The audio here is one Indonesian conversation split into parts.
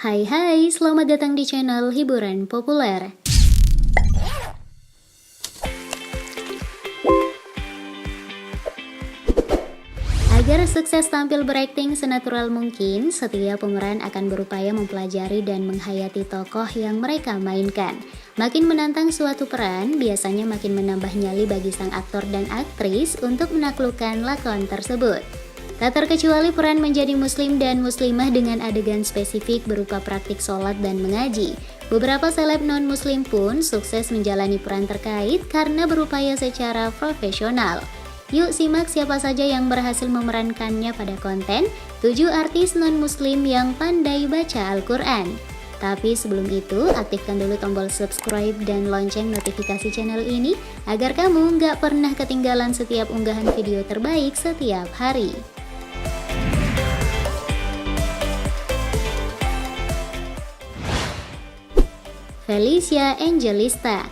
Hai hai, selamat datang di channel Hiburan Populer. Agar sukses tampil berakting senatural mungkin, setiap pemeran akan berupaya mempelajari dan menghayati tokoh yang mereka mainkan. Makin menantang suatu peran, biasanya makin menambah nyali bagi sang aktor dan aktris untuk menaklukkan lakon tersebut. Tak terkecuali peran menjadi muslim dan muslimah dengan adegan spesifik berupa praktik sholat dan mengaji. Beberapa seleb non-muslim pun sukses menjalani peran terkait karena berupaya secara profesional. Yuk simak siapa saja yang berhasil memerankannya pada konten 7 artis non-muslim yang pandai baca Al-Quran. Tapi sebelum itu, aktifkan dulu tombol subscribe dan lonceng notifikasi channel ini agar kamu nggak pernah ketinggalan setiap unggahan video terbaik setiap hari. Felicia Angelista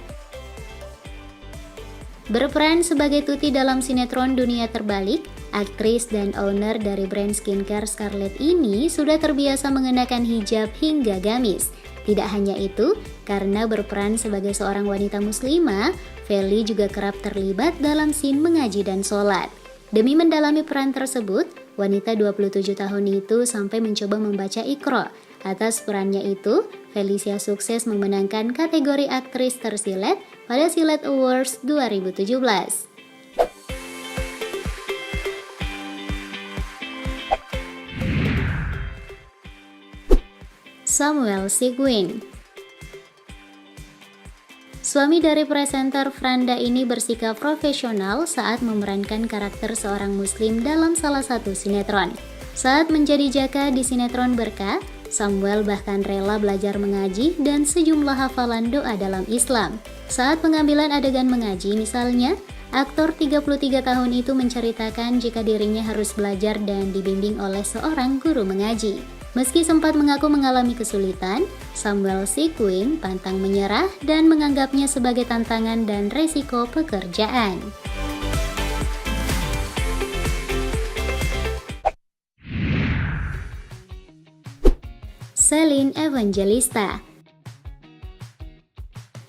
berperan sebagai Tuti dalam sinetron Dunia Terbalik. Aktris dan owner dari brand skincare Scarlett ini sudah terbiasa mengenakan hijab hingga gamis. Tidak hanya itu, karena berperan sebagai seorang wanita muslimah, Feli juga kerap terlibat dalam scene mengaji dan sholat. Demi mendalami peran tersebut, wanita 27 tahun itu sampai mencoba membaca Iqra. Atas perannya itu, Felicia sukses memenangkan kategori aktris tersilet pada Silet Awards 2017. Samuel Sigwin. Suami dari presenter Franda ini bersikap profesional saat memerankan karakter seorang muslim dalam salah satu sinetron. Saat menjadi Jaka di sinetron Berkah, Samuel bahkan rela belajar mengaji dan sejumlah hafalan doa dalam Islam. Saat pengambilan adegan mengaji misalnya, aktor 33 tahun itu menceritakan jika dirinya harus belajar dan dibimbing oleh seorang guru mengaji. Meski sempat mengaku mengalami kesulitan, Samuel Sigwin pantang menyerah dan menganggapnya sebagai tantangan dan resiko pekerjaan. Celine Evangelista.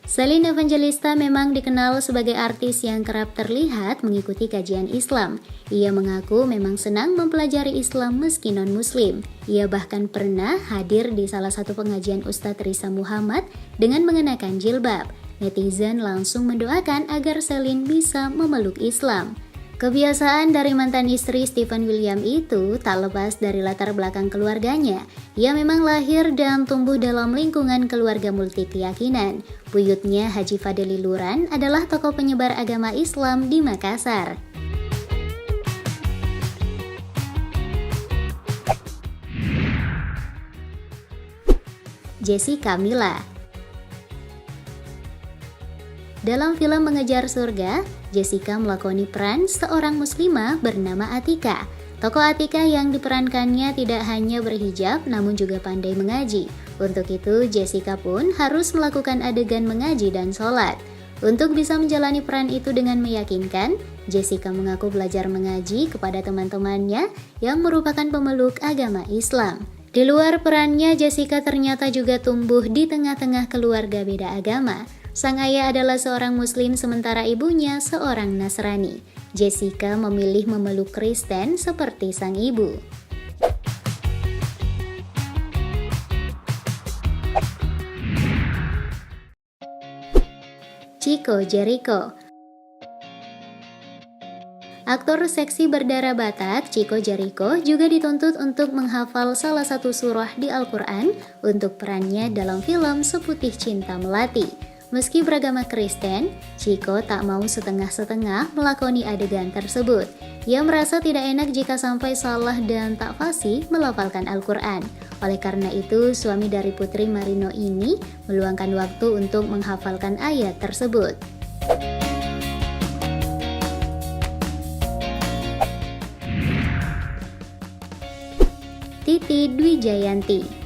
Celine Evangelista memang dikenal sebagai artis yang kerap terlihat mengikuti kajian Islam. Ia mengaku memang senang mempelajari Islam meski non-muslim. Ia bahkan pernah hadir di salah satu pengajian Ustadz Risa Muhammad dengan mengenakan jilbab. Netizen langsung mendoakan agar Celine bisa memeluk Islam. Kebiasaan dari mantan istri Stephen William itu tak lepas dari latar belakang keluarganya. Ia memang lahir dan tumbuh dalam lingkungan keluarga multi keyakinan. Buyutnya Haji Fadeli Luran adalah tokoh penyebar agama Islam di Makassar. Jessica Mila. Dalam film Mengejar Surga, Jessica melakoni peran seorang muslimah bernama Atika. Tokoh Atika yang diperankannya tidak hanya berhijab namun juga pandai mengaji. Untuk itu, Jessica pun harus melakukan adegan mengaji dan sholat. Untuk bisa menjalani peran itu dengan meyakinkan, Jessica mengaku belajar mengaji kepada teman-temannya yang merupakan pemeluk agama Islam. Di luar perannya, Jessica ternyata juga tumbuh di tengah-tengah keluarga beda agama. Sang ayah adalah seorang muslim sementara ibunya seorang Nasrani. Jessica memilih memeluk Kristen seperti sang ibu. Chico Jericho. Aktor seksi berdarah Batak, Chico Jericho juga dituntut untuk menghafal salah satu surah di Al-Quran untuk perannya dalam film Seputih Cinta Melati. Meski beragama Kristen, Chico tak mau setengah-setengah melakoni adegan tersebut. Ia merasa tidak enak jika sampai salah dan tak fasih melafalkan Al-Quran. Oleh karena itu, suami dari Putri Marino ini meluangkan waktu untuk menghafalkan ayat tersebut. Titi Dwi-Jayanti.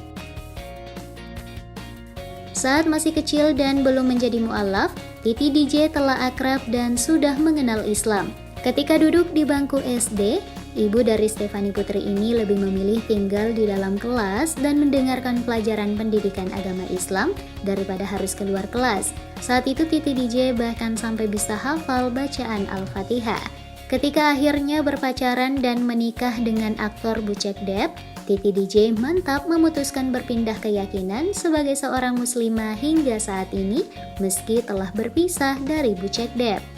Saat masih kecil dan belum menjadi mu'alaf, Titi DJ telah akrab dan sudah mengenal Islam. Ketika duduk di bangku SD, ibu dari Stefany Putri ini lebih memilih tinggal di dalam kelas dan mendengarkan pelajaran pendidikan agama Islam daripada harus keluar kelas. Saat itu Titi DJ bahkan sampai bisa hafal bacaan Al-Fatihah. Ketika akhirnya berpacaran dan menikah dengan aktor Bucek Depp, Titi DJ mantap memutuskan berpindah keyakinan sebagai seorang muslimah hingga saat ini meski telah berpisah dari Bucek Depp.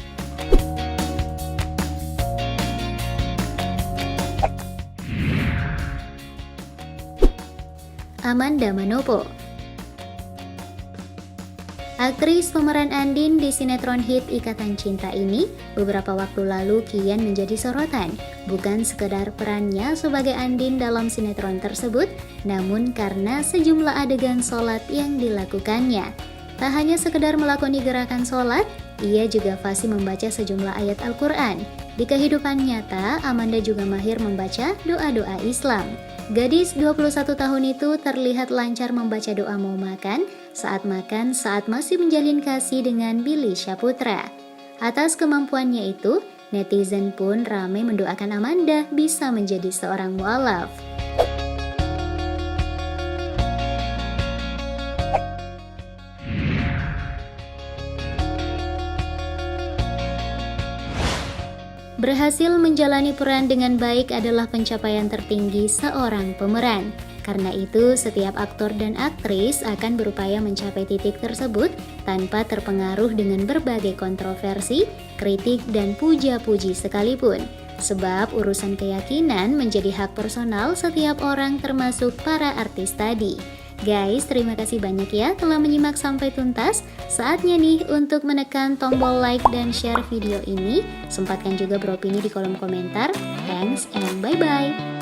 Amanda Manopo. Aktris pemeran Andin di sinetron hit Ikatan Cinta ini beberapa waktu lalu kian menjadi sorotan, bukan sekedar perannya sebagai Andin dalam sinetron tersebut, namun karena sejumlah adegan sholat yang dilakukannya. Tak hanya sekedar melakoni gerakan sholat, ia juga fasih membaca sejumlah ayat Al-Quran. Di kehidupan nyata, Amanda juga mahir membaca doa-doa Islam. Gadis 21 tahun itu terlihat lancar membaca doa mau makan saat masih menjalin kasih dengan Billy Syahputra. Atas kemampuannya itu, netizen pun ramai mendoakan Amanda bisa menjadi seorang mualaf. Berhasil menjalani peran dengan baik adalah pencapaian tertinggi seorang pemeran. Karena itu, setiap aktor dan aktris akan berupaya mencapai titik tersebut tanpa terpengaruh dengan berbagai kontroversi, kritik, dan puja-puji sekalipun. Sebab urusan keyakinan menjadi hak personal setiap orang termasuk para artis tadi. Guys, terima kasih banyak ya telah menyimak sampai tuntas. Saatnya nih untuk menekan tombol like dan share video ini. Sempatkan juga beropini di kolom komentar. Thanks and bye-bye.